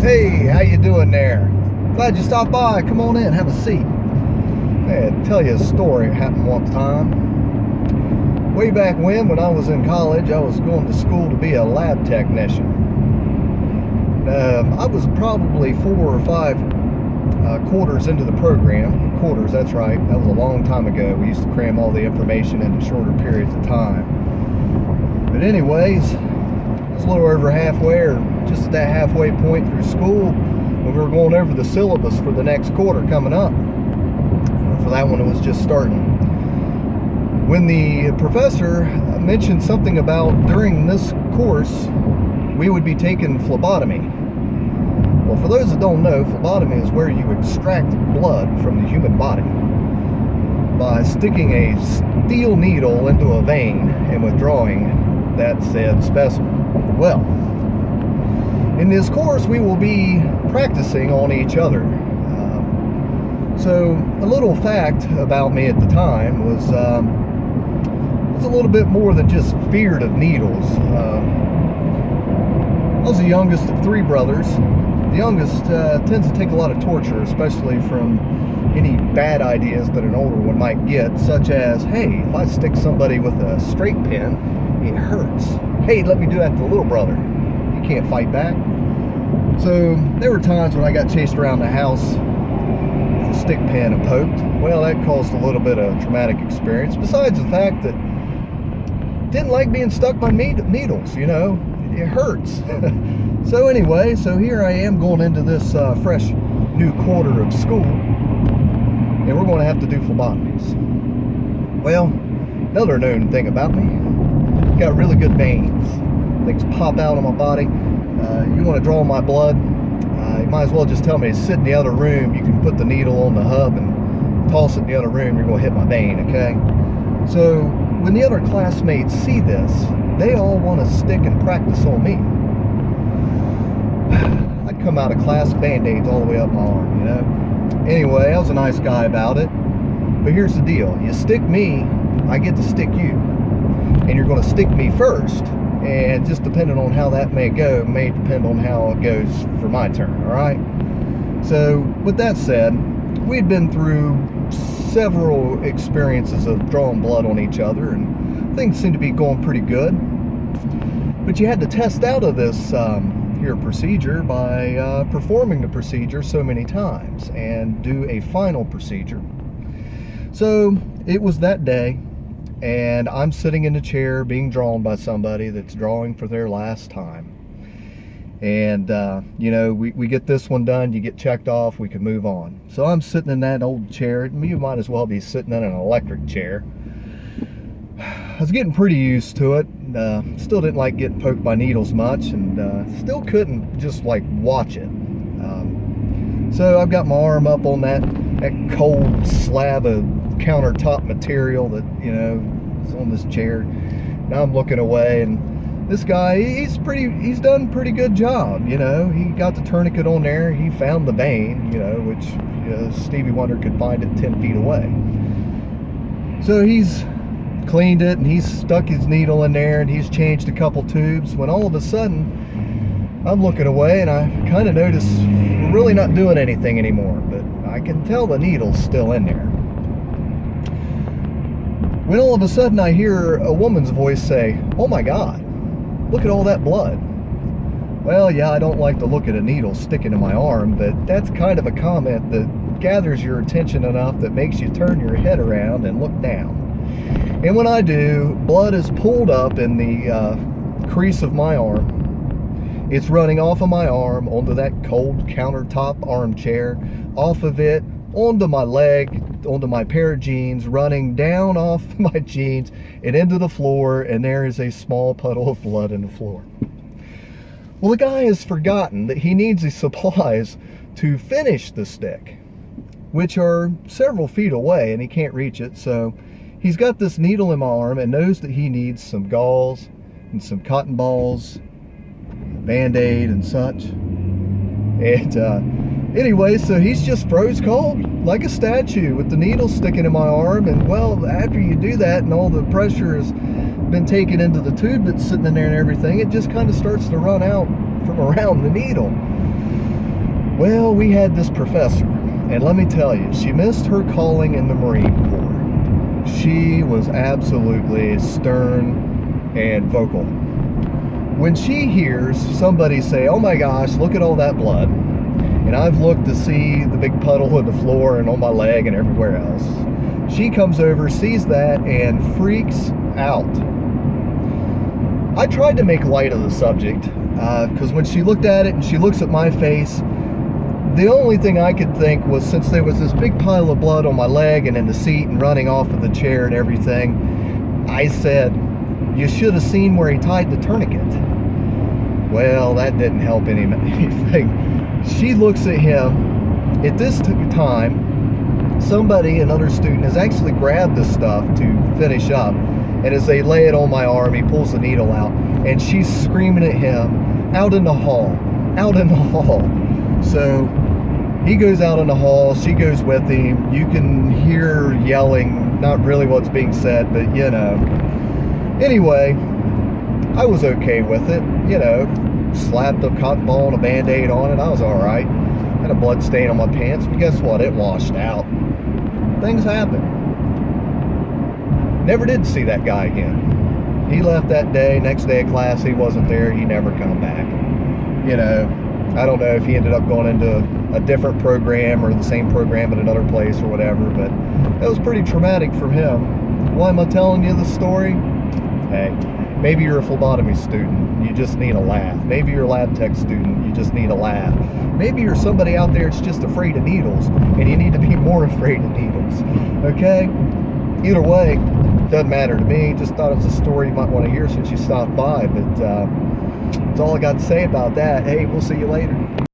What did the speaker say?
Hey, how you doing there? Glad you stopped by. Come on in, have a seat. I'll tell you a story that happened one time. Way back when I was in college, I was going to school to be a lab technician. I was probably 4 or 5 quarters into the program. Quarters, that's right. That was a long time ago. We used to cram all the information into shorter periods of time. But anyways, it was a little over halfway, or just at that halfway point through school, when we were going over the syllabus for the next quarter coming up. For that one, it was just starting. When the professor mentioned something about during this course, we would be taking phlebotomy. Well, for those that don't know, phlebotomy is where you extract blood from the human body by sticking a steel needle into a vein and withdrawing that said specimen. Well, in this course, we will be practicing on each other. So a little fact about me at the time was a little bit more than just feared of needles. I was the youngest of 3 brothers. The youngest tends to take a lot of torture, especially from any bad ideas that an older one might get, such as, hey, if I stick somebody with a straight pin, it hurts. Hey, let me do that to the little brother. You can't fight back. So there were times when I got chased around the house with a stick pin and poked. Well, that caused a little bit of traumatic experience, besides the fact that I didn't like being stuck by needles, you know. It hurts. So anyway, so here I am going into this fresh new quarter of school, and we're going to have to do phlebotomies. Well, another known thing about me, got really good veins. Things pop out on my body. You want to draw my blood, you might as well just tell me to sit in the other room. You can put the needle on the hub and toss it in the other room. You're going to hit my vein, okay? So when the other classmates see this, they all want to stick and practice on me. I'd come out of class, band-aids all the way up my arm, you know? Anyway, I was a nice guy about it. But here's the deal. You stick me, I get to stick you. And you're going to stick me first. And just depending on how that may go, may depend on how it goes for my turn, all right? So, with that said, we'd been through several experiences of drawing blood on each other, and things seemed to be going pretty good. But you had to test out of this here procedure by performing the procedure so many times and do a final procedure. So, it was that day. And I'm sitting in a chair being drawn by somebody that's drawing for their last time. And, you know, we get this one done, you get checked off, we can move on. So I'm sitting in that old chair. You might as well be sitting in an electric chair. I was getting pretty used to it. Still didn't like getting poked by needles much, and still couldn't just like watch it. So I've got my arm up on that cold slab of countertop material that, you know, is on this chair. Now I'm looking away, and this guy, he's done a pretty good job, you know. He got the tourniquet on there, he found the vein, you know, which, you know, Stevie Wonder could find it 10 feet away. So he's cleaned it, and he's stuck his needle in there, and he's changed a couple tubes, when all of a sudden I'm looking away, and I kind of notice we're really not doing anything anymore, but I can tell the needle's still in there. When all of a sudden I hear a woman's voice say, "Oh my God, look at all that blood." Well, yeah, I don't like to look at a needle sticking in my arm, but that's kind of a comment that gathers your attention enough that makes you turn your head around and look down. And when I do, blood is pulled up in the crease of my arm. It's running off of my arm onto that cold countertop armchair, off of it, onto my leg, onto my pair of jeans, running down off my jeans and into the floor, and there is a small puddle of blood in the floor. Well, the guy has forgotten that he needs the supplies to finish the stick, which are several feet away, and he can't reach it. So he's got this needle in my arm and knows that he needs some gauze and some cotton balls, Band-Aid and such. And anyway, so he's just froze cold like a statue with the needle sticking in my arm. And well, after you do that and all the pressure has been taken into the tube that's sitting in there and everything, it just kind of starts to run out from around the needle. Well, we had this professor, and let me tell you, she missed her calling in the Marine Corps. She was absolutely stern and vocal. When she hears somebody say, "Oh my gosh, look at all that blood," and I've looked to see the big puddle on the floor and on my leg and everywhere else, she comes over, sees that, and freaks out. I tried to make light of the subject, because when she looked at it and she looks at my face, the only thing I could think was, since there was this big pile of blood on my leg and in the seat and running off of the chair and everything, I said, "You should have seen where he tied the tourniquet." Well, that didn't help anything. She looks at him. At this time, somebody, another student, has actually grabbed this stuff to finish up. And as they lay it on my arm, he pulls the needle out. And she's screaming at him, "Out in the hall, out in the hall." So he goes out in the hall, she goes with him. You can hear yelling, not really what's being said, but you know. Anyway, I was okay with it, you know. Slapped a cotton ball and a Band-Aid on it. I was all right. Had a blood stain on my pants, but guess what? It washed out. Things happen. Never did see that guy again. He left that day. Next day of class, he wasn't there. He never come back. You know, I don't know if he ended up going into a different program or the same program at another place or whatever, but it was pretty traumatic for him. Why am I telling you this story? Hey, maybe you're a phlebotomy student, you just need a laugh. Maybe you're a lab tech student, you just need a laugh. Maybe you're somebody out there that's just afraid of needles, and you need to be more afraid of needles, okay? Either way, doesn't matter to me. Just thought it was a story you might want to hear since you stopped by, but that's all I got to say about that. Hey, we'll see you later.